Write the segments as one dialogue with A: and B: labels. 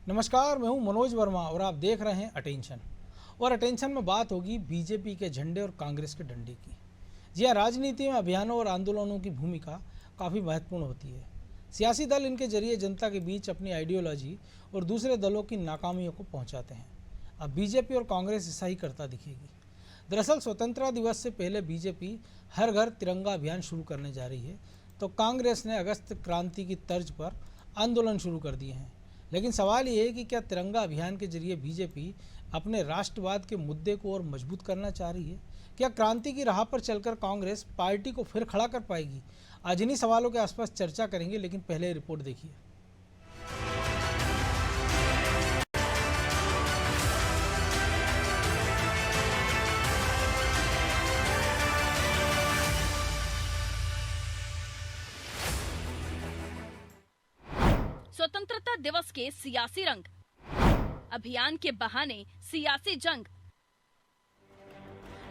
A: नमस्कार, मैं हूं मनोज वर्मा और आप देख रहे हैं अटेंशन। और अटेंशन में बात होगी बीजेपी के झंडे और कांग्रेस के डंडे की। जी हाँ, राजनीति में अभियानों और आंदोलनों की भूमिका काफ़ी महत्वपूर्ण होती है। सियासी दल इनके जरिए जनता के बीच अपनी आइडियोलॉजी और दूसरे दलों की नाकामियों को पहुंचाते हैं। अब बीजेपी और कांग्रेस ऐसा ही करता दिखेगी। दरअसल स्वतंत्रता दिवस से पहले बीजेपी हर घर तिरंगा अभियान शुरू करने जा रही है, तो कांग्रेस ने अगस्त क्रांति की तर्ज पर आंदोलन शुरू कर दिए हैं। लेकिन सवाल ये है कि क्या तिरंगा अभियान के जरिए बीजेपी अपने राष्ट्रवाद के मुद्दे को और मजबूत करना चाह रही है? क्या क्रांति की राह पर चलकर कांग्रेस पार्टी को फिर खड़ा कर पाएगी? आज इन्हीं सवालों के आसपास चर्चा करेंगे, लेकिन पहले रिपोर्ट देखिए।
B: स्वतंत्रता दिवस के सियासी रंग, अभियान के बहाने सियासी जंग।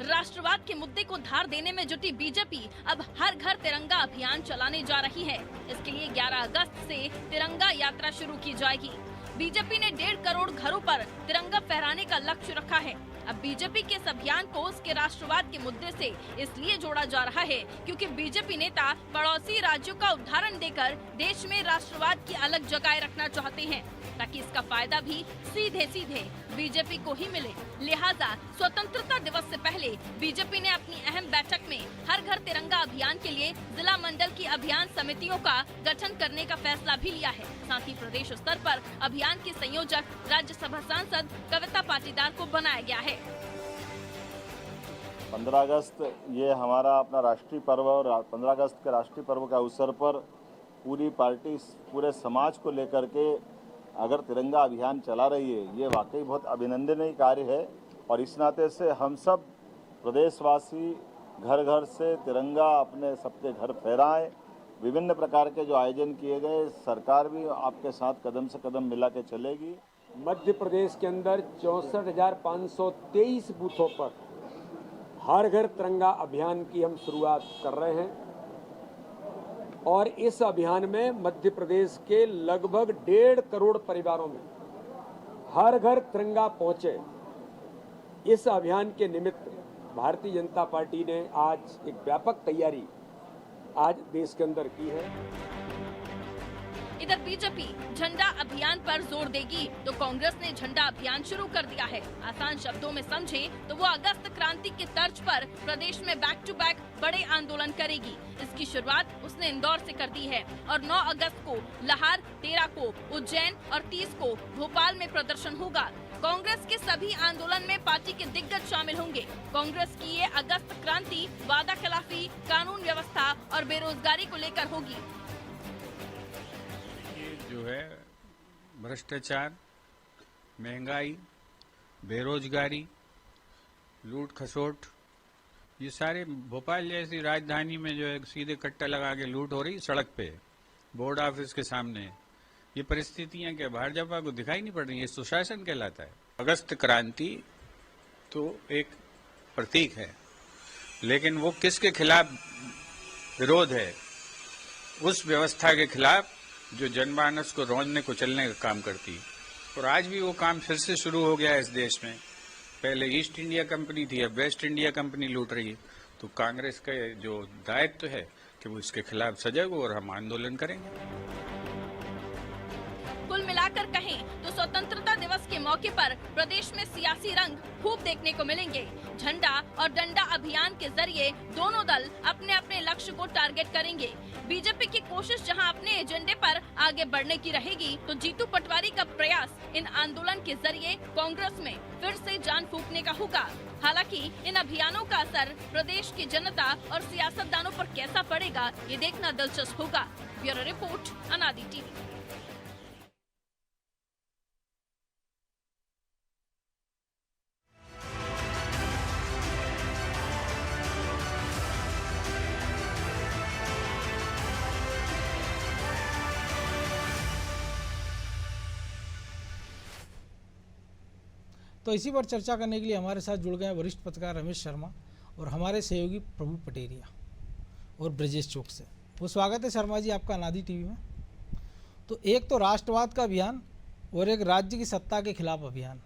B: राष्ट्रवाद के मुद्दे को धार देने में जुटी बीजेपी अब हर घर तिरंगा अभियान चलाने जा रही है। इसके लिए 11 अगस्त से तिरंगा यात्रा शुरू की जाएगी। बीजेपी ने 1.5 करोड़ घरों पर तिरंगा फहराने का लक्ष्य रखा है। अब बीजेपी के इस अभियान को उसके राष्ट्रवाद के मुद्दे से इसलिए जोड़ा जा रहा है क्योंकि बीजेपी नेता पड़ोसी राज्यों का उदाहरण देकर देश में राष्ट्रवाद की अलग जगह रखना चाहते हैं, ताकि इसका फायदा भी सीधे सीधे बीजेपी को ही मिले। लिहाजा स्वतंत्रता दिवस से पहले बीजेपी ने अपनी अहम बैठक में हर घर तिरंगा अभियान के लिए जिला मंडल की अभियान समितियों का गठन करने का फैसला भी लिया है। साथ ही प्रदेश स्तर पर अभियान की संयोजक राज्यसभा सांसद कविता पाटीदार को बनाया गया है।
C: 15 अगस्त ये हमारा अपना राष्ट्रीय पर्व और 15 अगस्त के राष्ट्रीय पर्व के अवसर पर पूरी पार्टी पूरे समाज को लेकर के अगर तिरंगा अभियान चला रही है, ये वाकई बहुत अभिनंदनीय कार्य है। और इस नाते से हम सब प्रदेशवासी घर घर से तिरंगा अपने सबके घर फहराएं। विभिन्न प्रकार के जो आयोजन किए गए, सरकार भी आपके साथ कदम से कदम मिला के चलेगी।
D: मध्य प्रदेश के अंदर 64,523 बूथों पर हर घर तिरंगा अभियान की हम शुरुआत कर रहे हैं और इस अभियान में मध्य प्रदेश के लगभग 1.5 करोड़ परिवारों में हर घर तिरंगा पहुंचे। इस अभियान के निमित्त भारतीय जनता पार्टी ने आज एक व्यापक तैयारी आज देश के अंदर की है।
B: इधर बीजेपी झंडा अभियान पर जोर देगी तो कांग्रेस ने झंडा अभियान शुरू कर दिया है। आसान शब्दों में समझे तो वो अगस्त क्रांति की तर्ज पर प्रदेश में बैक टू बैक बड़े आंदोलन करेगी। इसकी शुरुआत उसने इंदौर से कर दी है और 9 अगस्त को लाहौर, 13 को उज्जैन और 30 को भोपाल में प्रदर्शन होगा। कांग्रेस के सभी आंदोलन में पार्टी के दिग्गज शामिल होंगे। कांग्रेस की ये अगस्त क्रांति वादा खिलाफी, कानून व्यवस्था और बेरोजगारी को लेकर होगी।
E: जो है भ्रष्टाचार, महंगाई, बेरोजगारी, लूट खसोट, ये सारे भोपाल जैसी राजधानी में जो है सीधे कट्टा लगा के लूट हो रही सड़क पे, बोर्ड ऑफिस के सामने, ये परिस्थितियां क्या भाजपा को दिखाई नहीं पड़ रही? ये सुशासन कहलाता है। अगस्त क्रांति तो एक प्रतीक है, लेकिन वो किसके खिलाफ विरोध है? उस व्यवस्था के खिलाफ जो जनमानस को रोंदने कुचलने का काम करती है। और आज भी वो काम फिर से शुरू हो गया है इस देश में। पहले ईस्ट इंडिया कंपनी थी, अब वेस्ट इंडिया कंपनी लूट रही है। तो कांग्रेस का जो दायित्व है कि वो इसके खिलाफ सजग हो और हम आंदोलन करेंगे।
B: कुल मिलाकर कहें तो स्वतंत्रता दिवस के मौके पर प्रदेश में सियासी रंग खूब देखने को मिलेंगे। झंडा और डंडा अभियान के जरिए दोनों दल अपने अपने लक्ष्य को टारगेट करेंगे। बीजेपी की कोशिश जहां अपने एजेंडे पर आगे बढ़ने की रहेगी, तो जीतू पटवारी का प्रयास इन आंदोलन के जरिए कांग्रेस में फिर से जान फूंकने का होगा। हालांकि इन अभियानों का असर प्रदेश की जनता और सियासतदानों पर कैसा पड़ेगा, ये देखना दिलचस्प होगा। ब्यूरो रिपोर्ट, अनादि टीवी।
A: तो इसी पर चर्चा करने के लिए हमारे साथ जुड़ गए वरिष्ठ पत्रकार रमेश शर्मा और हमारे सहयोगी प्रभु पटेरिया और ब्रजेश चौक से। वो स्वागत है शर्मा जी आपका अनादि टीवी में। तो एक तो राष्ट्रवाद का अभियान और एक राज्य की सत्ता के खिलाफ अभियान,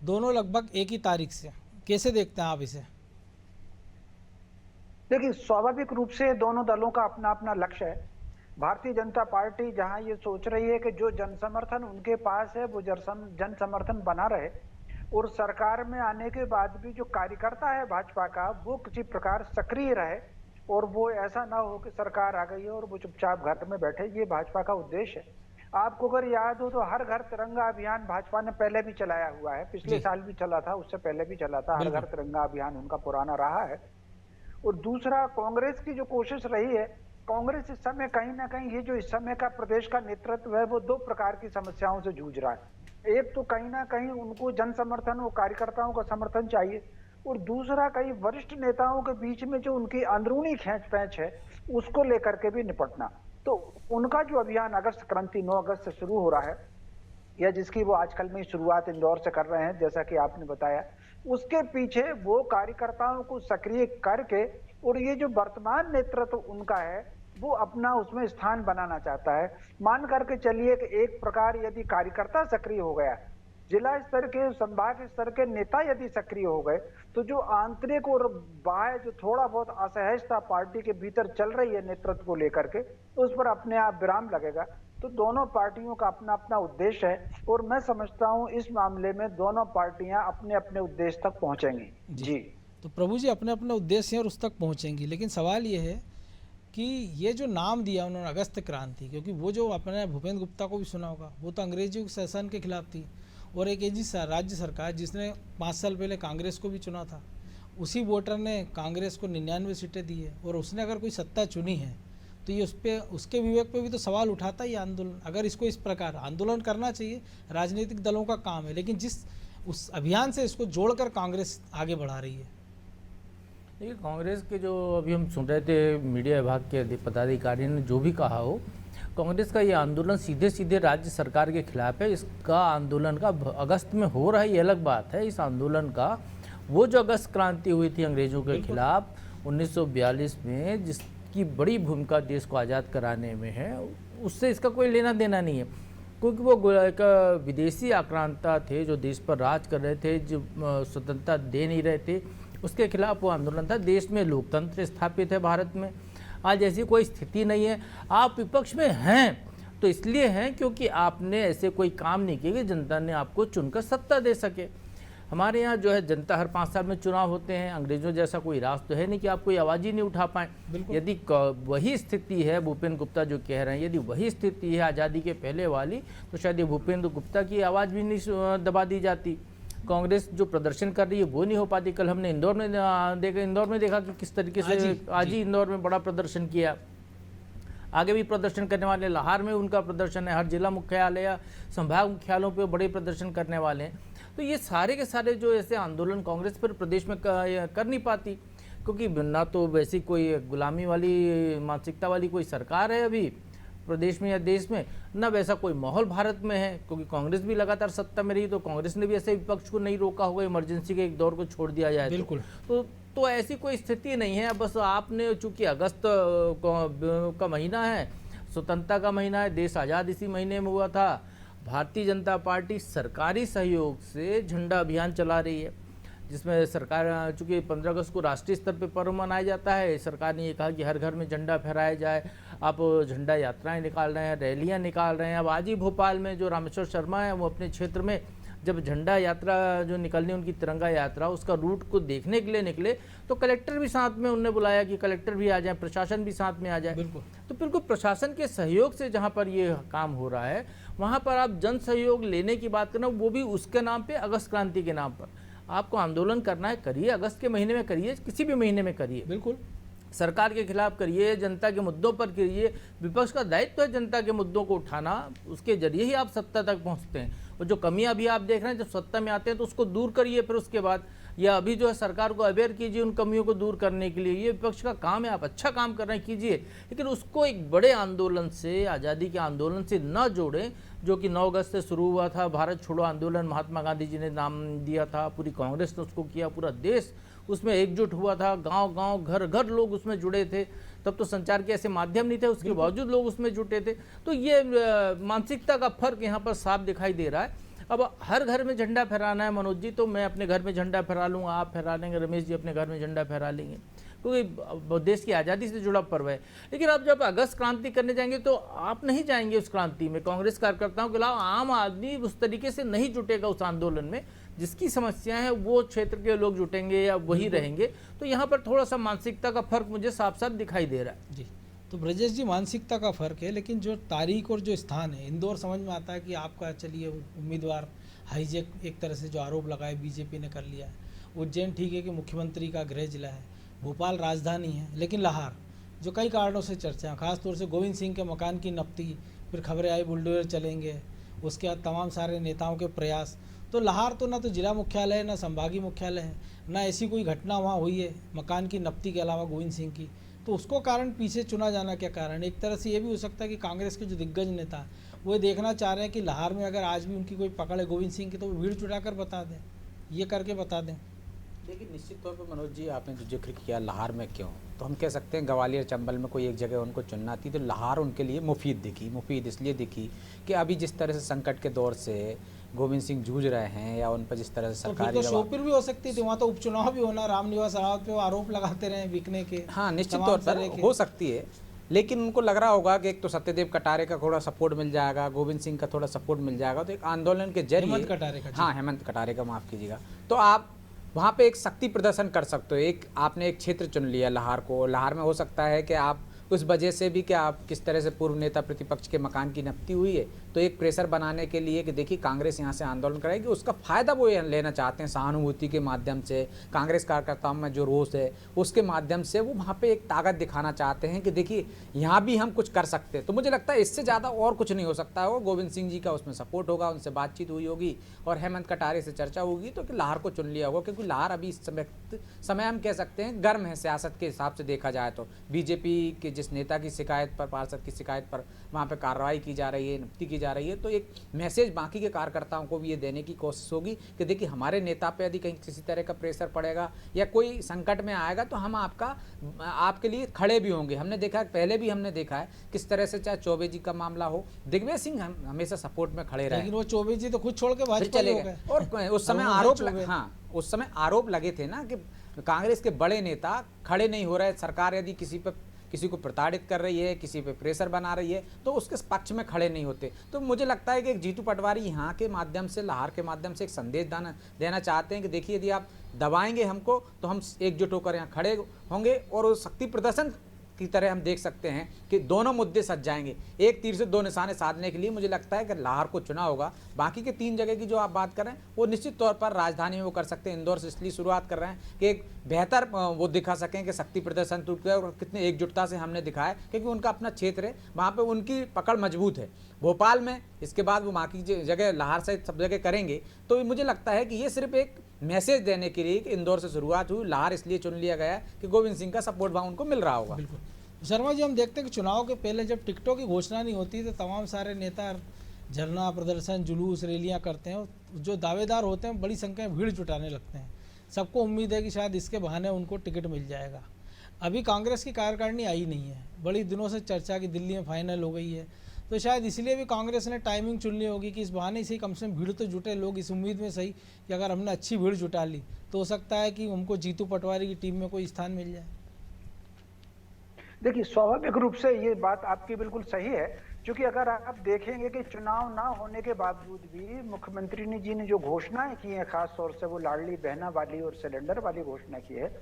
A: दोनों लगभग एक ही तारीख से। कैसे देखते हैं आप इसे?
F: देखिए, स्वाभाविक रूप से दोनों दलों का अपना अपना लक्ष्य है। भारतीय जनता पार्टी जहां ये सोच रही है कि जो जन समर्थन उनके पास है वो जन समर्थन बना रहे, और सरकार में आने के बाद भी जो कार्यकर्ता है भाजपा का वो किसी प्रकार सक्रिय रहे, और वो ऐसा ना हो कि सरकार आ गई है और वो चुपचाप घर में बैठे। ये भाजपा का उद्देश्य है। आपको अगर याद हो तो हर घर तिरंगा अभियान भाजपा ने पहले भी चलाया हुआ है, पिछले साल भी चला था, उससे पहले भी चला था। हर घर तिरंगा अभियान उनका पुराना रहा है। और दूसरा, कांग्रेस की जो कोशिश रही है, कांग्रेस इस समय कहीं ना कहीं ये जो इस समय का प्रदेश का नेतृत्व है वो दो प्रकार की समस्याओं से जूझ रहा है। एक तो कहीं ना कहीं उनको जन समर्थन और कार्यकर्ताओं का समर्थन चाहिए, और दूसरा कई वरिष्ठ नेताओं के बीच में जो उनकी अंदरूनी खींचपैंच है उसको लेकर के भी निपटना। तो उनका जो अभियान अगस्त क्रांति 9 अगस्त से शुरू हो रहा है, या जिसकी वो आजकल में शुरुआत इंदौर से कर रहे हैं जैसा कि आपने बताया, उसके पीछे वो कार्यकर्ताओं को सक्रिय करके, और ये जो वर्तमान नेतृत्व उनका है वो अपना उसमें स्थान बनाना चाहता है। मान करके चलिए कि एक प्रकार यदि कार्यकर्ता सक्रिय हो गया, जिला स्तर के संभाग स्तर के नेता यदि सक्रिय हो गए, तो जो आंतरिक और बाह्य जो थोड़ा बहुत असहजता पार्टी के भीतर चल रही है नेतृत्व को लेकर के, उस पर अपने आप विराम लगेगा। तो दोनों पार्टियों का अपना अपना उद्देश्य है, और मैं समझता हूं इस मामले में दोनों पार्टियां अपने अपने उद्देश्य तक पहुंचेंगी। जी
A: तो प्रभु जी अपने अपने उद्देश्य हैं और उस तक पहुंचेंगी, लेकिन सवाल ये है कि ये जो नाम दिया उन्होंने अगस्त क्रांति, क्योंकि वो जो अपने भूपेंद्र गुप्ता को भी सुना होगा, वो तो अंग्रेजों के शासन के खिलाफ थी, और एक ऐसी राज्य सरकार जिसने 5 साल पहले कांग्रेस को भी चुना था, उसी वोटर ने कांग्रेस को 99 सीटें दी है, और उसने अगर कोई सत्ता चुनी है तो ये उस पर, उसके विवेक पे भी तो सवाल उठाता ही आंदोलन। अगर इसको इस प्रकार आंदोलन करना चाहिए, राजनीतिक दलों का काम है, लेकिन जिस उस अभियान से इसको जोड़कर कांग्रेस आगे बढ़ा रही है।
G: देखिए, कांग्रेस के जो अभी हम सुन रहे थे मीडिया विभाग के पदाधिकारी ने जो भी कहा हो, कांग्रेस का ये आंदोलन सीधे सीधे राज्य सरकार के खिलाफ है। इसका आंदोलन का अगस्त में हो रहा है ये अलग बात है। इस आंदोलन का वो जो अगस्त क्रांति हुई थी अंग्रेजों के खिलाफ 1942 में, जिसकी बड़ी भूमिका देश को आज़ाद कराने में है, उससे इसका कोई लेना देना नहीं है, क्योंकि वो एक विदेशी आक्रांता थे जो देश पर राज कर रहे थे, जो स्वतंत्रता दे नहीं रहे थे, उसके खिलाफ वो आंदोलन था। देश में लोकतंत्र स्थापित है भारत में, आज ऐसी कोई स्थिति नहीं है। आप विपक्ष में हैं तो इसलिए हैं क्योंकि आपने ऐसे कोई काम नहीं किए कि जनता ने आपको चुनकर सत्ता दे सके। हमारे यहाँ जो है जनता हर 5 साल में चुनाव होते हैं। अंग्रेजों जैसा कोई राज तो है नहीं कि आप कोई आवाज़ ही नहीं उठा पाएँ। यदि वही स्थिति है, भूपेंद्र गुप्ता जो कह रहे हैं, यदि वही स्थिति है आज़ादी के पहले वाली, तो शायद ये भूपेंद्र गुप्ता की आवाज़ भी नहीं दबा दी जाती। कांग्रेस जो प्रदर्शन कर रही है वो नहीं हो पाती। कल हमने इंदौर में देखा कि किस तरीके से आज ही इंदौर में बड़ा प्रदर्शन किया। आगे भी प्रदर्शन करने वाले, लाहौर में उनका प्रदर्शन है, हर जिला मुख्यालय संभाग मुख्यालयों पे बड़े प्रदर्शन करने वाले हैं। तो ये सारे के सारे जो ऐसे आंदोलन कांग्रेस पर प्रदेश में कर नहीं पाती, क्योंकि ना तो वैसी कोई गुलामी वाली मानसिकता वाली कोई सरकार है अभी प्रदेश में या देश में, ना वैसा कोई माहौल भारत में है, क्योंकि कांग्रेस भी लगातार सत्ता में रही, तो कांग्रेस ने भी ऐसे विपक्ष को नहीं रोका होगा इमरजेंसी के एक दौर को छोड़ दिया जाए।
A: बिल्कुल।
G: तो ऐसी कोई स्थिति नहीं है। बस आपने चूंकि अगस्त का महीना है, स्वतंत्रता का महीना है, देश आज़ाद इसी महीने में हुआ था। भारतीय जनता पार्टी सरकारी सहयोग से झंडा अभियान चला रही है, जिसमें सरकार, चूँकि 15 अगस्त को राष्ट्रीय स्तर पर पर्व मनाया जाता है, सरकार ने ये कहा कि हर घर में झंडा फहराया जाए। आप झंडा यात्राएं निकाल रहे हैं, रैलियां निकाल रहे हैं। अब आज ही भोपाल में जो रामेश्वर शर्मा है, वो अपने क्षेत्र में जब झंडा यात्रा जो निकलनी उनकी तिरंगा यात्रा, उसका रूट को देखने के लिए निकले, तो कलेक्टर भी साथ में उनने बुलाया कि कलेक्टर भी आ जाए, प्रशासन भी साथ में आ जाए। तो बिल्कुल प्रशासन के सहयोग से जहाँ पर ये काम हो रहा है, वहाँ पर आप जन सहयोग लेने की बात करना, वो भी उसके नाम पर, अगस्त क्रांति के नाम पर। आपको आंदोलन करना है, करिए, अगस्त के महीने में करिए, किसी भी महीने में करिए, बिल्कुल सरकार के खिलाफ करिए, जनता के मुद्दों पर करिए। विपक्ष का दायित्व है जनता के मुद्दों को उठाना, उसके जरिए ही आप सत्ता तक पहुंचते हैं। और जो कमियां अभी आप देख रहे हैं, जब सत्ता में आते हैं तो उसको दूर करिए, फिर उसके बाद, या अभी जो है सरकार को अवेयर कीजिए उन कमियों को दूर करने के लिए। ये विपक्ष का काम है, आप अच्छा काम कर रहे हैं, कीजिए, लेकिन उसको एक बड़े आंदोलन से, आज़ादी के आंदोलन से न जोड़ें, जो कि 9 अगस्त से शुरू हुआ था। भारत छोड़ो आंदोलन महात्मा गांधी जी ने नाम दिया था, पूरी कांग्रेस ने उसको किया, पूरा देश उसमें एकजुट हुआ था, गांव गांव घर घर लोग उसमें जुड़े थे। तब तो संचार के ऐसे माध्यम नहीं थे, उसके बावजूद लोग उसमें जुटे थे। तो ये मानसिकता का फर्क यहाँ पर साफ दिखाई दे रहा है। अब हर घर में झंडा फहराना है मनोज जी, तो मैं अपने घर में झंडा फहरा लूँगा, आप फहरा लेंगे, रमेश जी अपने घर में झंडा फहरा लेंगे, क्योंकि देश की आज़ादी से जुड़ा पर्व है। लेकिन आप जब अगस्त क्रांति करने जाएंगे तो आप नहीं जाएंगे उस क्रांति में। कांग्रेस कार्यकर्ताओं के अलावा आम आदमी उस तरीके से नहीं जुटेगा उस आंदोलन में। जिसकी समस्याएं हैं वो क्षेत्र के लोग जुटेंगे या वही रहेंगे। तो यहाँ पर थोड़ा सा मानसिकता का फर्क मुझे साफ साफ दिखाई दे रहा है।
A: जी, तो ब्रजेश जी मानसिकता का फ़र्क है, लेकिन जो तारीख और जो स्थान है, इंदौर समझ में आता है कि आपका चलिए उम्मीदवार हाईजैक एक तरह से जो आरोप लगाए बीजेपी ने कर लिया है। उज्जैन ठीक है कि मुख्यमंत्री का गृह जिला है, भोपाल राजधानी है, लेकिन लाहौर जो कई कारणों से चर्चा है, खासतौर से गोविंद सिंह के मकान की नपती, फिर खबरें आई बुलडोजर चलेंगे, उसके बाद तमाम सारे नेताओं के प्रयास। तो लाहौर तो ना तो जिला मुख्यालय है, ना संभागीय मुख्यालय है, ना ऐसी कोई घटना वहाँ हुई है मकान की नपती के अलावा गोविंद सिंह की। तो उसको कारण पीछे चुना जाना क्या कारण? एक तरह से ये भी हो सकता है कि कांग्रेस के जो दिग्गज नेता हैं वो देखना चाह रहे हैं कि लाहौर में अगर आज भी उनकी कोई पकड़ है गोविंद सिंह की तो वो भीड़ जुटाकर बता दें, ये करके बता दें।
H: देखिए, निश्चित तौर पर मनोज जी आपने जो जिक्र किया लाहौर में क्यों, तो हम कह सकते हैं ग्वालियर चंबल में कोई एक जगह उनको चुनना थी तो लाहौर उनके लिए मुफीद दिखी। मुफीद इसलिए दिखी कि अभी जिस तरह से संकट के दौर से गोविंद सिंह जूझ रहे हैं या उन पर जिस तरह से सरकारी
A: तो शोपिर भी हो सकती थी, वहाँ तो उपचुनाव भी होना, रामनिवास रावत पे आरोप लगाते रहे बिकने के।
H: हाँ, निश्चित तौर पर हो सकती है, लेकिन उनको लग रहा होगा कि एक तो सत्यदेव कटारे का थोड़ा सपोर्ट मिल जाएगा, गोविंद सिंह का थोड़ा सपोर्ट मिल जाएगा, तो एक आंदोलन के जरिए
A: हेमंत कटारे का,
H: हाँ हेमंत कटारे का माफ़ कीजिएगा, तो आप वहाँ पे एक शक्ति प्रदर्शन कर सकते हो। एक आपने एक क्षेत्र चुन लिया लाहौर को, लाहौर में हो सकता है कि आप उस वजह से भी कि आप किस तरह से पूर्व नेता प्रतिपक्ष के मकान की नपती हुई है, तो एक प्रेशर बनाने के लिए कि देखिए कांग्रेस यहाँ से आंदोलन करेगी, उसका फ़ायदा वो लेना चाहते हैं सहानुभूति के माध्यम से, कांग्रेस कार्यकर्ताओं में जो रोष है उसके माध्यम से वो वहाँ पे एक ताकत दिखाना चाहते हैं कि देखिए यहाँ भी हम कुछ कर सकते हैं। तो मुझे लगता है इससे ज़्यादा और कुछ नहीं हो सकता है। गोविंद सिंह जी का उसमें सपोर्ट होगा, उनसे बातचीत हुई होगी और हेमंत कटारे से चर्चा होगी तो कि लाहौर को चुन लिया होगा, क्योंकि लाहौर अभी इस समय हम कह सकते हैं गर्म है सियासत के हिसाब से देखा जाए तो। बीजेपी के जिस नेता की शिकायत पर, पार्षद की शिकायत पर वहाँ पे कार्रवाई की जा रही है, नियुक्ति की जा रही है, तो एक मैसेज बाकी के कार्यकर्ताओं को भी ये देने की कोशिश होगी कि देखिए हमारे नेता पे यदि कहीं किसी तरह का प्रेशर पड़ेगा या कोई संकट में आएगा तो हम आपके लिए खड़े भी होंगे। हमने देखा है, पहले भी हमने देखा है किस तरह से, चाहे चौबे जी का मामला हो, दिग्विजय सिंह हमेशा सपोर्ट में खड़े रहे,
A: लेकिन वो चौबे जी तो खुद छोड़ के भाजपा
H: चले गए। और उस समय उस समय आरोप लगे थे ना कि कांग्रेस के बड़े नेता खड़े नहीं हो रहे, सरकार यदि किसी को प्रताड़ित कर रही है, किसी पे प्रेशर बना रही है तो उसके पक्ष में खड़े नहीं होते। तो मुझे लगता है कि एक जीतू पटवारी यहाँ के माध्यम से, लाहौर के माध्यम से एक संदेश देना चाहते हैं कि देखिए यदि आप दबाएंगे हमको तो हम एकजुट होकर यहाँ खड़े होंगे और उस शक्ति प्रदर्शन की तरह हम देख सकते हैं कि दोनों मुद्दे सज जाएंगे। एक तीर से दो निशाने साधने के लिए मुझे लगता है कि लाहौर को चुना होगा। बाकी के 3 जगह की जो आप बात कर रहे हैं वो निश्चित तौर पर राजधानी में वो कर सकते हैं। इंदौर से इसलिए शुरुआत कर रहे हैं कि एक बेहतर वो दिखा सकें कि शक्ति प्रदर्शन तो और कितने एकजुटता से हमने दिखाया, क्योंकि उनका अपना क्षेत्र है, वहाँ पर उनकी पकड़ मजबूत है। भोपाल में इसके बाद वो बाकी जगह लाहौर से सब जगह करेंगे। तो मुझे लगता है कि ये सिर्फ एक मैसेज देने के लिए कि इंदौर से शुरुआत हुई, लाहौर इसलिए चुन लिया गया कि गोविंद सिंह का सपोर्ट वहाँ उनको मिल रहा होगा।
A: बिल्कुल शर्मा जी, हम देखते हैं कि चुनाव के पहले जब टिकटों की घोषणा नहीं होती तो तमाम सारे नेता धरना प्रदर्शन जुलूस रैलियां करते हैं और जो दावेदार होते हैं बड़ी संख्या में भीड़ जुटाने लगते हैं। सबको उम्मीद है कि शायद इसके बहाने उनको टिकट मिल जाएगा। अभी कांग्रेस की कार्यकारिणी आई नहीं है, बड़ी दिनों से चर्चा की दिल्ली में फाइनल हो गई है, तो शायद इसलिए भी कांग्रेस ने टाइमिंग चुननी होगी कि इस बहाने से कम से कम भीड़ तो जुटे लोग, इस उम्मीद में सही कि अगर हमने अच्छी भीड़ जुटा ली तो हो सकता है कि हमको जीतू पटवारी की टीम में कोई स्थान मिल जाए।
F: देखिए, स्वाभाविक रूप से ये बात आपकी बिल्कुल सही है, क्योंकि अगर आप देखेंगे कि चुनाव ना होने के बावजूद भी मुख्यमंत्री जी ने जो घोषणाएं की हैं, खास तौर से वो लाडली बहना वाली और सिलेंडर वाली घोषणा की है,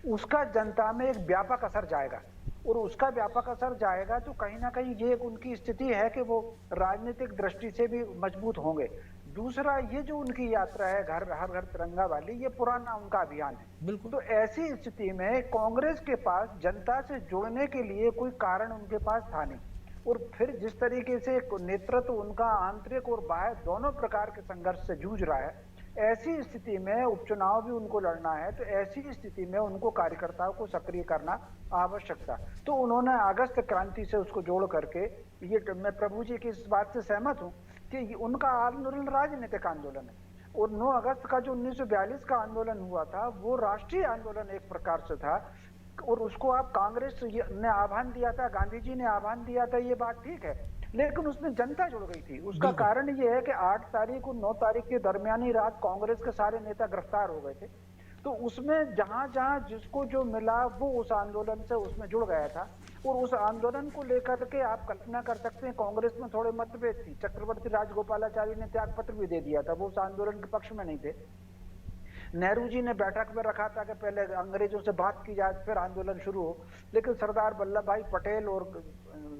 F: उसका जनता में एक व्यापक असर जाएगा। और उसका व्यापक असर जाएगा तो कहीं ना कहीं ये उनकी स्थिति है कि वो राजनीतिक दृष्टि से भी मजबूत होंगे। दूसरा, ये जो उनकी यात्रा है हर घर तिरंगा वाली, ये पुराना उनका अभियान है।
A: बिल्कुल।
F: तो ऐसी स्थिति में कांग्रेस के पास जनता से जुड़ने के लिए कोई कारण उनके पास था नहीं। और फिर जिस तरीके से नेतृत्व उनका आंतरिक और बाह्य दोनों प्रकार के संघर्ष से जूझ रहा है, ऐसी स्थिति में उपचुनाव भी उनको लड़ना है, तो ऐसी स्थिति में उनको कार्यकर्ताओं को सक्रिय करना आवश्यक था। तो उन्होंने अगस्त क्रांति से उसको जोड़ करके, ये मैं प्रभु जी की इस बात से सहमत हूँ कि उनका आंदोलन राजनीतिक आंदोलन है। और 9 अगस्त का जो 1942 का आंदोलन हुआ था वो राष्ट्रीय आंदोलन एक प्रकार से था। और उसको आप कांग्रेस ने आह्वान दिया था, गांधी जी ने आह्वान दिया था, ये बात ठीक है, लेकिन उसमें जनता जुड़ गई थी। उसका कारण ये है कि 8 तारीख और 9 तारीख के दरमियानी रात कांग्रेस के सारे नेता गिरफ्तार हो गए थे। तो उसमें जहां जहां जिसको जो मिला वो उस आंदोलन से उसमें जुड़ गया था। और उस आंदोलन को लेकर के आप कल्पना कर सकते हैं कांग्रेस में थोड़े मतभेद थी। चक्रवर्ती राजगोपालाचारी ने त्याग पत्र भी दे दिया था, वो उस आंदोलन के पक्ष में नहीं थे। नेहरू जी ने बैठक में रखा था कि पहले अंग्रेजों से बात की जाए फिर आंदोलन शुरू हो, लेकिन सरदार वल्लभ भाई पटेल और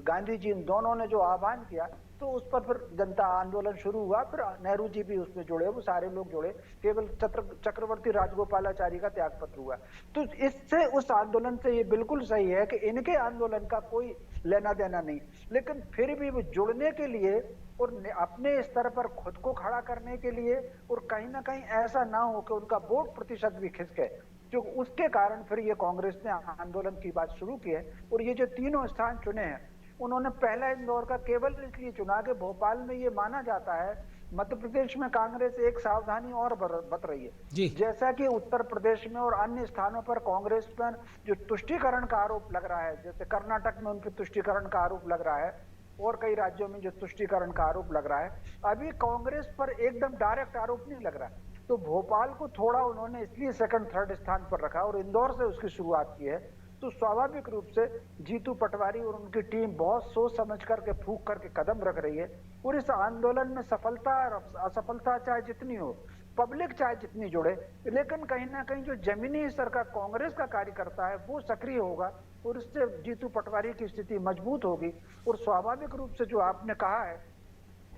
F: गांधी जी इन दोनों ने जो आह्वान किया तो उस पर फिर जनता आंदोलन शुरू हुआ। फिर नेहरू जी भी उसमें जुड़े, वो सारे लोग जुड़े, केवल चक्रवर्ती राजगोपालाचारी का त्याग पत्र हुआ। तो इससे उस आंदोलन से ये बिल्कुल सही है कि इनके आंदोलन का कोई लेना देना नहीं, लेकिन फिर भी वो जुड़ने के लिए और अपने स्तर पर खुद को खड़ा करने के लिए, और कहीं ना कहीं ऐसा ना हो कि उनका वोट प्रतिशत भी खिसके, जो उसके कारण फिर ये कांग्रेस ने आंदोलन की बात शुरू की है। और ये जो तीनों स्थान चुने हैं, उन्होंने पहला इंदौर का केवल इसलिए चुना कि भोपाल में ये माना जाता है मध्य प्रदेश में कांग्रेस एक सावधानी और बरत रही है, जैसा कि उत्तर प्रदेश में और अन्य स्थानों पर कांग्रेस पर जो तुष्टीकरण का आरोप लग रहा है, जैसे कर्नाटक में उन पर तुष्टीकरण का आरोप लग रहा है और कई राज्यों में जो तुष्टीकरण का आरोप लग रहा है, अभी कांग्रेस पर एकदम डायरेक्ट आरोप नहीं लग रहा है। तो भोपाल को थोड़ा उन्होंने इसलिए सेकंड थर्ड स्थान पर रखा और इंदौर से उसकी शुरुआत की है। तो स्वाभाविक रूप से जीतू पटवारी और उनकी टीम बहुत सोच समझ करके फूंक करके कदम रख रही है। और इस आंदोलन में सफलता और असफलता चाहे जितनी हो, पब्लिक चाहे जितनी जुड़े, लेकिन कहीं ना कहीं जो जमीनी स्तर का कांग्रेस का कार्यकर्ता है वो सक्रिय होगा और इससे जीतू पटवारी की स्थिति मजबूत होगी। और स्वाभाविक रूप से जो आपने कहा है,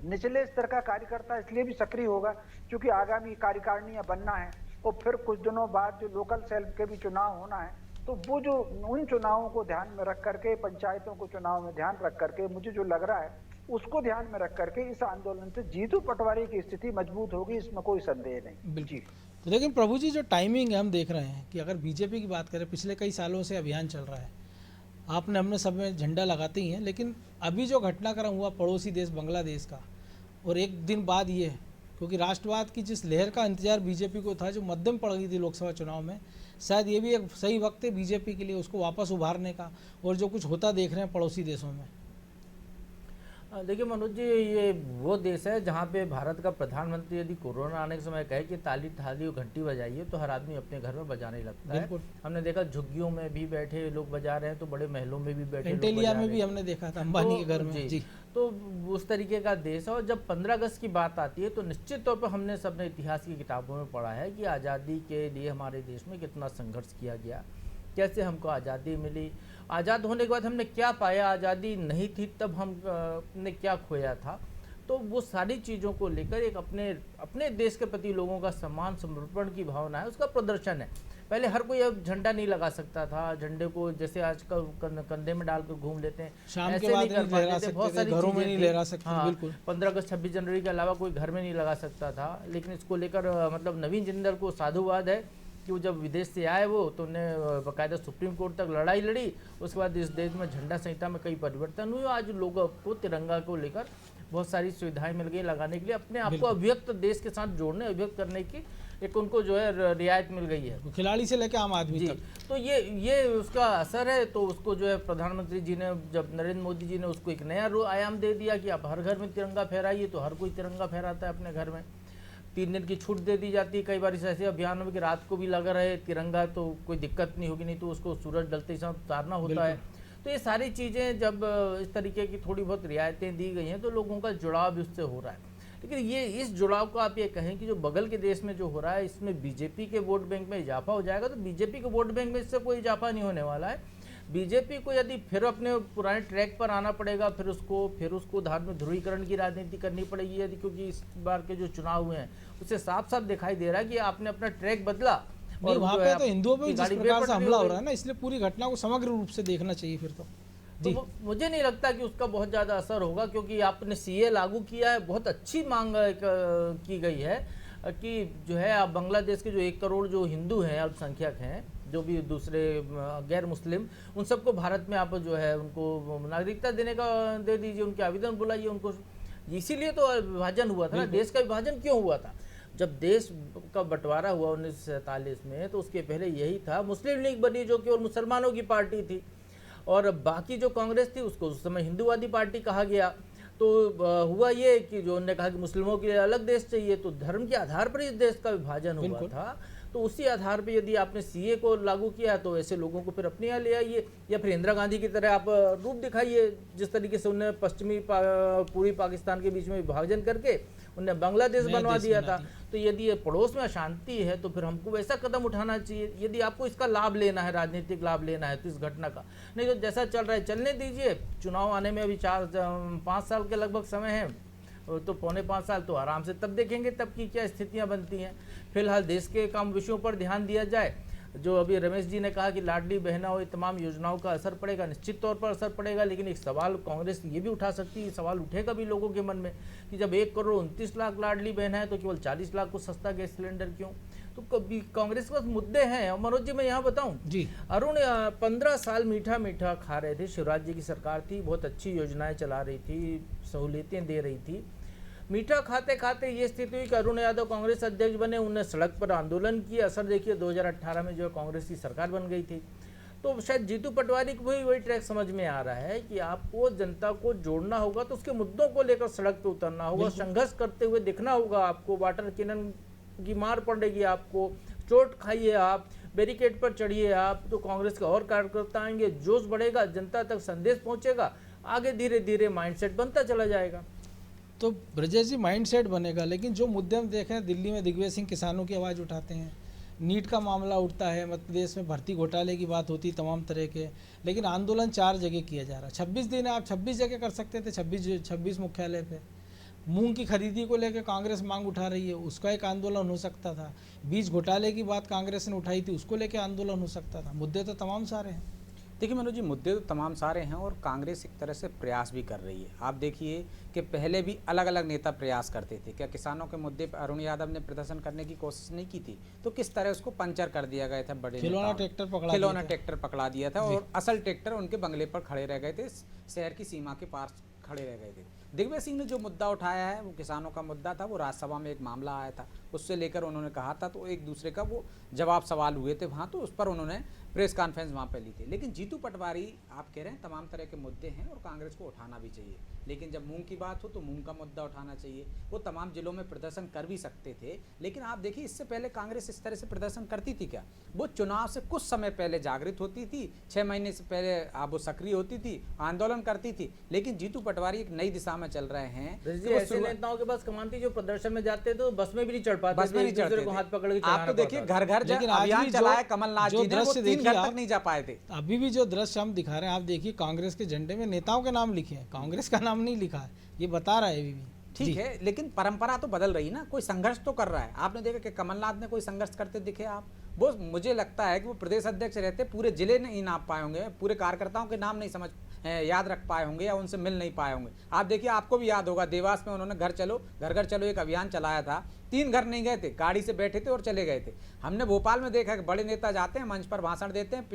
F: निचले स्तर का कार्यकर्ता इसलिए भी सक्रिय होगा क्योंकि आगामी कार्यकारिणियां बनना है और फिर कुछ दिनों बाद जो लोकल सेल के भी चुनाव होना है। तो वो जो उन चुनावों को ध्यान में रख करके, पंचायतों को चुनाव में ध्यान रख करके, मुझे जो लग रहा है उसको ध्यान में रख करके इस आंदोलन से जीतू पटवारी की स्थिति मजबूत होगी, इसमें कोई संदेह नहीं।
A: बिल्कुल। तो लेकिन प्रभु जी, जो टाइमिंग है हम देख रहे हैं कि अगर बीजेपी की बात करें, पिछले कई सालों से अभियान चल रहा है, आपने हमने सब में झंडा लगाते ही हैं, लेकिन अभी जो घटनाक्रम हुआ पड़ोसी देश बांग्लादेश का, और एक दिन बाद ये, क्योंकि राष्ट्रवाद की जिस लहर का इंतजार बीजेपी को था जो मध्यम पड़ गई थी लोकसभा चुनाव में, शायद ये भी एक सही वक्त है बीजेपी के लिए उसको वापस उभारने का, और जो कुछ होता देख रहे हैं पड़ोसी देशों में।
G: देखिए मनोज जी, ये वो देश है जहाँ पे भारत का प्रधानमंत्री यदि कोरोना आने के समय कहे कि ताली थाली और घंटी बजाइए तो हर आदमी अपने घर में बजाने लगता है। हमने देखा झुग्गियों में भी बैठे लोग बजा रहे हैं, तो बड़े महलों में भी बैठे
A: एंटेलिया में भी हमने देखा था अंबानी के घर में जी।
G: तो उस तरीके का देश है। और जब 15 अगस्त की बात आती है तो निश्चित तौर पर हमने सबने इतिहास की किताबों में पढ़ा है कि आज़ादी के लिए हमारे देश में कितना संघर्ष किया गया, कैसे हमको आज़ादी मिली, आज़ाद होने के बाद हमने क्या पाया, आज़ादी नहीं थी तब हमने क्या खोया था। तो वो सारी चीज़ों को लेकर एक अपने देश के प्रति लोगों का सम्मान समर्पण की भावना है, उसका प्रदर्शन है। पहले हर कोई अब झंडा नहीं लगा सकता था, झंडे को जैसे आजकल कंधे में डालकर घूम लेते हैं,
A: शाम के बाद नहीं लहरा सकते, बहुत सारी घरों में नहीं लहरा सकते।
G: हाँ,
A: बिल्कुल
G: 15 अगस्त 26 जनवरी के अलावा कोई घर में नहीं लगा सकता था। लेकिन इसको लेकर मतलब नवीन जिंदल को साधुवाद है कि वो जब विदेश से आए वो तो उन्हें बाकायदा सुप्रीम कोर्ट तक लड़ाई लड़ी। उसके बाद इस देश में झंडा संहिता में कई परिवर्तन हुए। आज लोगों को तिरंगा को लेकर बहुत सारी सुविधाएं मिल गई लगाने के लिए, अपने आप को अभिव्यक्त देश के साथ जोड़ने, अभिव्यक्त करने की एक उनको जो है रियायत मिल गई है,
A: खिलाड़ी से लेकर आम आदमी तक।
G: तो ये उसका असर है। तो उसको जो है प्रधानमंत्री जी ने, जब नरेंद्र मोदी जी ने उसको एक नया आयाम दे दिया कि आप हर घर में तिरंगा फहराइए, तो हर कोई तिरंगा फहराता है अपने घर में। 3 दिन की छूट दे दी जाती है कई बार ऐसे अभियानों में कि रात को भी लगा रहे तिरंगा तो कोई दिक्कत नहीं होगी, नहीं तो उसको सूरज डलते ही साथ उतारना होता है। तो ये सारी चीज़ें जब इस तरीके की थोड़ी बहुत रियायतें दी गई हैं तो लोगों का जुड़ाव भी उससे हो रहा है। लेकिन ये इस जुड़ाव को आप ये कहें कि जो बगल के देश में जो हो रहा है इसमें बीजेपी के वोट बैंक में इजाफा हो जाएगा, तो बीजेपी के वोट बैंक में इससे कोई इजाफा नहीं होने वाला है। बीजेपी को यदि फिर अपने पुराने ट्रैक पर आना पड़ेगा, फिर उसको धार्मिक ध्रुवीकरण की राजनीति करनी पड़ेगी यदि, क्योंकि इस बार के जो चुनाव हुए हैं उससे साफ साफ दिखाई दे रहा है कि आपने अपना ट्रैक बदला।
A: और वहाँ पे तो हिंदुओं पे जिस प्रकार से हमला हो रहा है ना, इसलिए पूरी घटना को समग्र रूप से देखना चाहिए फिर तो
G: मुझे नहीं लगता कि उसका बहुत ज़्यादा असर होगा, क्योंकि आपने सीए लागू किया है, बहुत अच्छी मांग की गई है कि जो है आप बांग्लादेश के जो 1 करोड़ जो हिंदू हैं, अल्पसंख्यक हैं, जो भी दूसरे गैर मुस्लिम, उन सबको भारत में आप जो है उनको नागरिकता देने का दे दीजिए, उनके आवेदन बुलाइए उनको। इसीलिए तो विभाजन हुआ था ना, देश का विभाजन क्यों हुआ था? जब देश का बंटवारा हुआ 1947 में, तो उसके पहले यही था। मुस्लिम लीग बनी जो कि और मुसलमानों की पार्टी थी, और बाकी जो कांग्रेस थी उसको उस समय हिंदूवादी पार्टी कहा गया। तो हुआ ये कि जो उन्होंने कहा कि मुस्लिमों के लिए अलग देश चाहिए, तो धर्म के आधार पर इस देश का विभाजन हुआ था। तो उसी आधार पे यदि आपने सीए को लागू किया तो ऐसे लोगों को फिर अपने यहाँ ले आइए, या फिर इंदिरा गांधी की तरह आप रूप दिखाइए, जिस तरीके से उन्होंने पूर्वी पाकिस्तान के बीच में विभाजन करके उन्होंने बांग्लादेश बनवा दिया था। तो यदि ये पड़ोस में अशांति है तो फिर हमको वैसा कदम उठाना चाहिए, यदि आपको इसका लाभ लेना है, राजनीतिक लाभ लेना है तो इस घटना का। नहीं तो जैसा चल रहा है चलने दीजिए, चुनाव आने में अभी 4-5 साल के लगभग समय है, तो 4.25 साल तो आराम से तब देखेंगे तब की क्या स्थितियां बनती हैं। फिलहाल देश के काम विषयों पर ध्यान दिया जाए। जो अभी रमेश जी ने कहा कि लाडली बहना और तमाम योजनाओं का असर पड़ेगा, निश्चित तौर पर असर पड़ेगा, लेकिन एक सवाल कांग्रेस ये भी उठा सकती है, सवाल उठेगा भी लोगों के मन में कि जब 1,29,00,000 लाडली बहना है तो केवल 40 लाख को सस्ता गैस सिलेंडर क्यों? तो कभी कांग्रेस के पास मुद्दे हैं। और मनोज जी मैं यहाँ बताऊं
A: जी,
G: अरुण 15 साल मीठा मीठा खा रहे थे। शिवराज जी की सरकार थी, बहुत अच्छी योजनाएं चला रही थी, सहूलियतें दे रही थी। मीठा खाते खाते ये स्थिति हुई कि अरुण यादव कांग्रेस अध्यक्ष बने, उन्होंने सड़क पर आंदोलन किया। असर देखिए 2018 में जो कांग्रेस की सरकार बन गई थी। तो शायद जीतू पटवारी को भी वही ट्रैक समझ में आ रहा है कि आपको जनता को जोड़ना होगा तो उसके मुद्दों को लेकर सड़क पर उतरना होगा, संघर्ष करते हुए दिखना होगा आपको। वाटर कैनन की मार पड़ेगी आपको, चोट खाइए आप, बैरिकेड पर चढ़िए आप, तो कांग्रेस के और कार्यकर्ता आएंगे, जोश बढ़ेगा, जनता तक संदेश पहुंचेगा, आगे धीरे धीरे माइंडसेट बनता चला जाएगा।
A: तो ब्रजेश जी माइंडसेट बनेगा, लेकिन जो मुद्दे हम देख रहे हैं, दिल्ली में दिग्विजय सिंह किसानों की आवाज़ उठाते हैं, नीट का मामला उठता है, मध्य प्रदेश में भर्ती घोटाले की बात होती, तमाम तरह के, लेकिन आंदोलन 4 जगह किया जा रहा है। 26 दिन आप 26 जगह कर सकते थे, 26 मुख्यालय पे। मूंग की खरीदी को लेकर कांग्रेस मांग उठा रही है, उसका एक आंदोलन हो सकता था। बीज घोटाले की बात कांग्रेस ने उठाई थी, उसको लेकर आंदोलन हो सकता था। मुद्दे तो तमाम सारे हैं।
H: देखिए मनोज जी, मुद्दे तो तमाम सारे हैं और कांग्रेस एक तरह से प्रयास भी कर रही है। आप देखिए कि पहले भी अलग अलग नेता प्रयास करते थे। क्या किसानों के मुद्दे पर अरुण यादव ने प्रदर्शन करने की कोशिश नहीं की थी? तो किस तरह उसको पंचर कर दिया गया था। बड़े
A: खिलौना ट्रैक्टर पकड़ा
H: दिया था और असल ट्रैक्टर उनके बंगले पर खड़े रह गए थे, शहर की सीमा के पास खड़े रह गए थे। दिग्विजय सिंह ने जो मुद्दा उठाया है वो किसानों का मुद्दा था। वो राज्यसभा में एक मामला आया था, उससे लेकर उन्होंने कहा था, तो एक दूसरे का वो जवाब सवाल हुए थे वहाँ, तो उस पर उन्होंने प्रेस कॉन्फ्रेंस वहाँ पर ली थी। लेकिन जीतू पटवारी आप कह रहे हैं तमाम तरह के मुद्दे हैं और कांग्रेस को उठाना भी चाहिए, लेकिन जब मूंग की बात हो तो मूंग का मुद्दा उठाना चाहिए। वो तमाम जिलों में प्रदर्शन कर भी सकते थे, लेकिन आप देखिए इससे पहले कांग्रेस इस तरह से प्रदर्शन करती थी क्या? वो चुनाव से कुछ समय पहले जागृत होती थी, 6 महीने से पहले आप वो सक्रिय होती थी, आंदोलन करती थी। लेकिन जीतू पटवारी एक नई दिशा में चल रहे हैं।
G: ऐसे नेताओं के पास कमांती जो प्रदर्शन में जाते तो बस में भी नहीं चढ़ पाते,
H: बस में नहीं चढ़ते
G: को हाथ पकड़ के
H: आप तो देखिए घर घर अभियान चलाया कमलनाथ जी ने, वो 3 घर तक नहीं जा पाए थे।
A: अभी भी जो दृश्य हम दिखा रहे हैं, आप देखिए कांग्रेस के झंडे में नेताओं के नाम लिखे हैं, कांग्रेस का नाम नहीं लिखा है, ये बता रहा है अभी भी।
H: ठीक है, लेकिन परंपरा तो बदल रही ना, कोई संघर्ष तो कर रहा है। आपने देखा कि कमलनाथ ने कोई संघर्ष करते दिखे आप? वो मुझे लगता है कि वो प्रदेश अध्यक्ष रहते पूरे जिले नहीं नाप पाए होंगे, पूरे कार्यकर्ताओं के नाम नहीं समझ याद रख पाए होंगे या उनसे मिल नहीं पाए होंगे। आप देखिए, आपको भी याद होगा देवास में उन्होंने घर घर चलो एक अभियान चलाया था। 3 घर नहीं गए थे, गाड़ी से बैठे थे और चले गए थे। हमने भोपाल में देखा कि बड़े नेता जाते हैं, मंच पर भाषण देते हैं,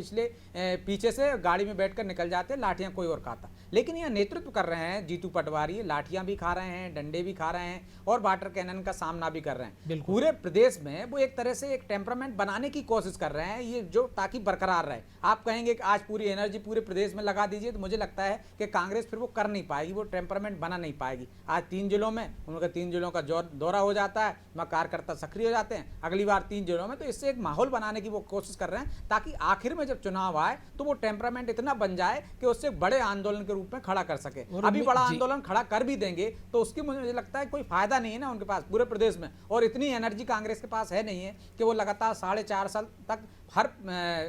H: पीछे से गाड़ी में बैठकर निकल जाते हैं, लाठियां कोई और खाता। लेकिन यह नेतृत्व कर रहे हैं जीतू पटवारी, लाठियां भी खा रहे हैं, डंडे भी खा रहे हैं और वाटर कैनन का सामना भी कर रहे हैं। पूरे प्रदेश में वो एक तरह से एक टेम्परामेंट बनाने की कोशिश कर रहे हैं, ये जो ताकि बरकरार रहे। आप कहेंगे कि आज पूरी एनर्जी पूरे प्रदेश में लगा दीजिए, तो मुझे लगता है कि कांग्रेस फिर वो कर नहीं पाएगी, वो टेम्परामेंट बना नहीं पाएगी। आज 3 जिलों में उनका 3 जिलों का दौरा हो जाता है, वहाँ कार्यकर्ता सक्रिय हो जाते हैं, अगली बार 3 जिलों में। तो इससे एक माहौल बनाने की वो कोशिश कर रहे हैं, ताकि आखिर में जब चुनाव आए तो वो टेम्परामेंट इतना बन जाए कि उससे एक बड़े आंदोलन के रूप में खड़ा कर सके। अभी बड़ा आंदोलन खड़ा कर भी देंगे तो उसकी मुझे लगता है कोई फायदा नहीं है ना उनके पास पूरे प्रदेश में, और इतनी एनर्जी कांग्रेस के पास है नहीं है कि वो लगातार 4.5 साल तक हर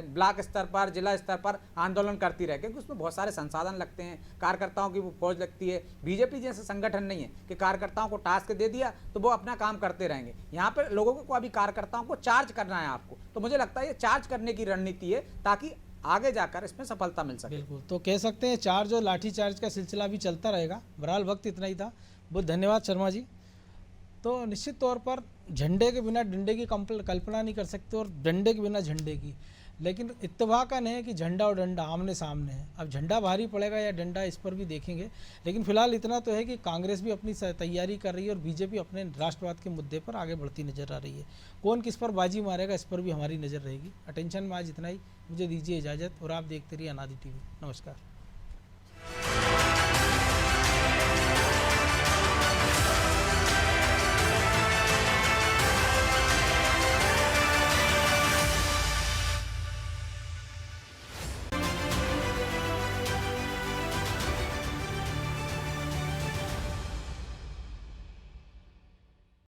H: ब्लॉक स्तर पर, जिला स्तर पर आंदोलन करती रहे, क्योंकि उसमें बहुत सारे संसाधन लगते हैं, कार्यकर्ताओं की वो फौज लगती है। बीजेपी जैसे संगठन नहीं है कि कार्यकर्ताओं को टास्क दे दिया तो वो अपना काम करते रहेंगे। यहाँ पर लोगों को अभी कार्यकर्ताओं को चार्ज करना है आपको, तो मुझे लगता है ये चार्ज करने की रणनीति है ताकि आगे जाकर इसमें सफलता मिल सके।
A: बिल्कुल, तो कह सकते हैं चार्ज और लाठी चार्ज का सिलसिला भी चलता रहेगा। बहरहाल वक्त इतना ही था, बहुत धन्यवाद शर्मा जी। तो निश्चित तौर पर झंडे के बिना डंडे की कल्पना नहीं कर सकते और डंडे के बिना झंडे की, लेकिन इत्तेफाकन है कि झंडा और डंडा आमने सामने है। अब झंडा भारी पड़ेगा या डंडा, इस पर भी देखेंगे। लेकिन फिलहाल इतना तो है कि कांग्रेस भी अपनी तैयारी कर रही है और बीजेपी अपने राष्ट्रवाद के मुद्दे पर आगे बढ़ती नजर आ रही है। कौन किस पर बाजी मारेगा, इस पर भी हमारी नज़र रहेगी। अटेंशन में आज इतना ही, मुझे दीजिए इजाज़त और आप देखते रहिए अनादि टीवी। नमस्कार।